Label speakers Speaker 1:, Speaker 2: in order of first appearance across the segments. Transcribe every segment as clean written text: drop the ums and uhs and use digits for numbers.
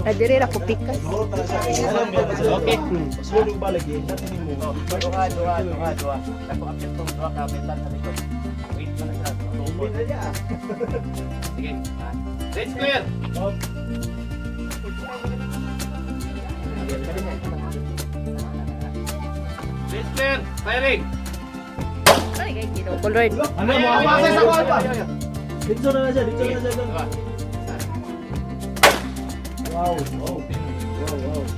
Speaker 1: Adire ra ko pikas.
Speaker 2: Okay.
Speaker 3: Sulog balik eh. Natin mo.
Speaker 2: Dua. Ako apit tong dua ka metal sa likod. Wait pa na siya.
Speaker 3: Tumbi na niya.
Speaker 2: Sige. Red square. Red square. Firing.
Speaker 1: Ay kay kinukulod.
Speaker 3: Ano mo? Awasay sa kwan pa. Dito na siya. Dito na siya.
Speaker 2: Dua.
Speaker 3: Wow. Wow. Wow.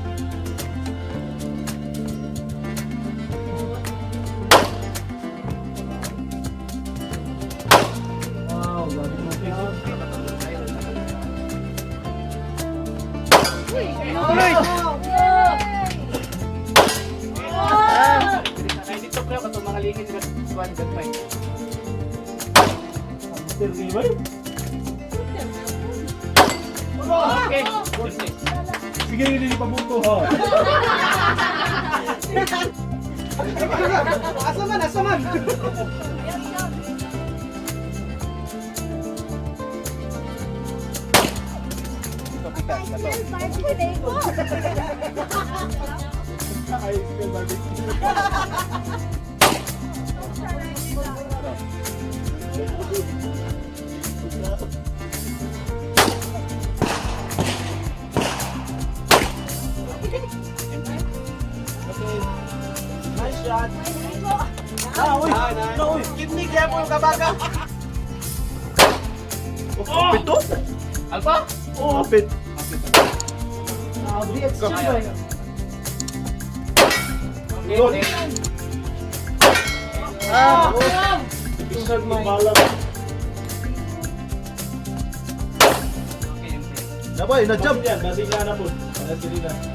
Speaker 3: Wow, grabe mo pick.
Speaker 2: Ay dito pre ako mga ligid sa swan gagmay.
Speaker 3: Mr. River?
Speaker 2: Okay.
Speaker 3: Sige, hindi pabuto ha. Asaman. Ay, still barbecue. Nice shot. Uy. Kidney kaya po yung kabaga. Kapit to?
Speaker 2: Alpha?
Speaker 3: Kapit.
Speaker 2: Okay.
Speaker 3: Tingnan mo bala. Naboy, na-jump yan. Nasigla na po. Nasigla na.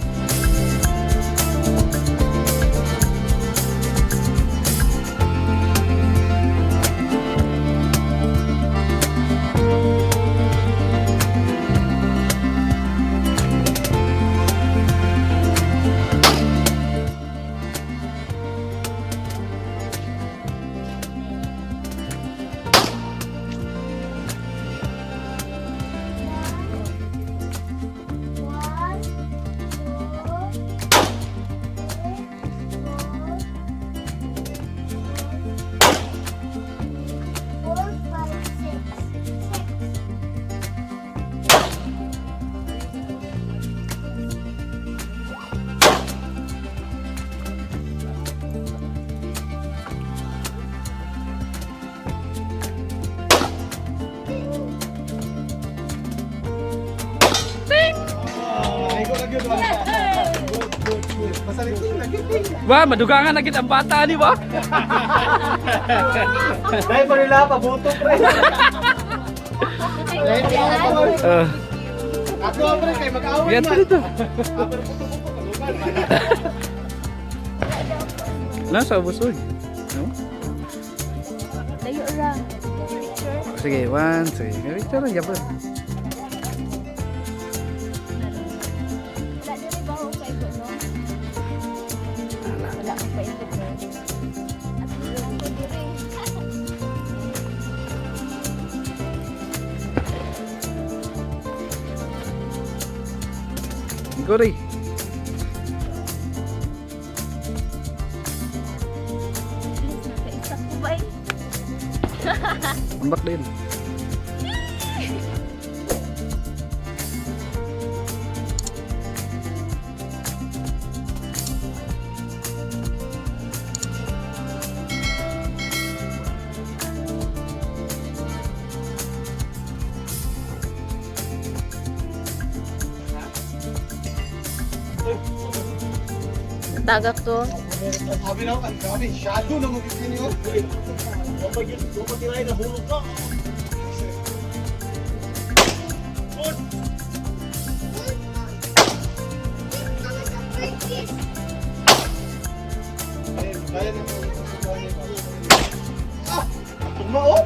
Speaker 4: Ba, madugangan na kita ang bata ni ba?
Speaker 3: Dahil pa nila, pabuto pre. Ako pre, kayo mag-awin
Speaker 4: Yan pa dito. Nasa busog. No?
Speaker 1: Dayo ra.
Speaker 4: Sige, one, sige. Picture lang, yapon.
Speaker 1: Wala ko pa ito.
Speaker 4: Go rin.
Speaker 1: Nakaisa ko ba eh?
Speaker 4: Ambak din.
Speaker 1: Tagak to.
Speaker 3: Sabi na ako, ang dami. Shadow na mag-isin yun. Huwag tirahin na hulog ka. Kaya na tugma oh!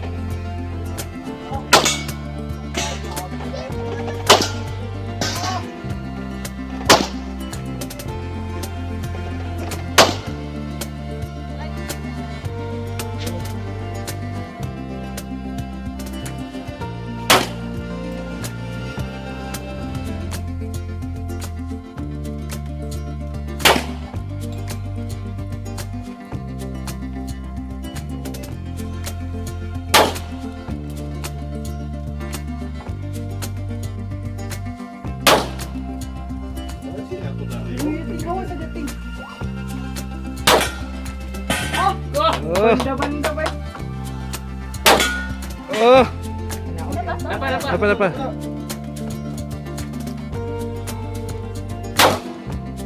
Speaker 2: Banda ba?
Speaker 4: Oh!
Speaker 2: Lapa.
Speaker 4: Lapa.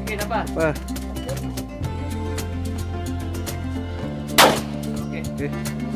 Speaker 2: Okay, lapa.
Speaker 4: Pa.
Speaker 2: Okay.
Speaker 4: Okay.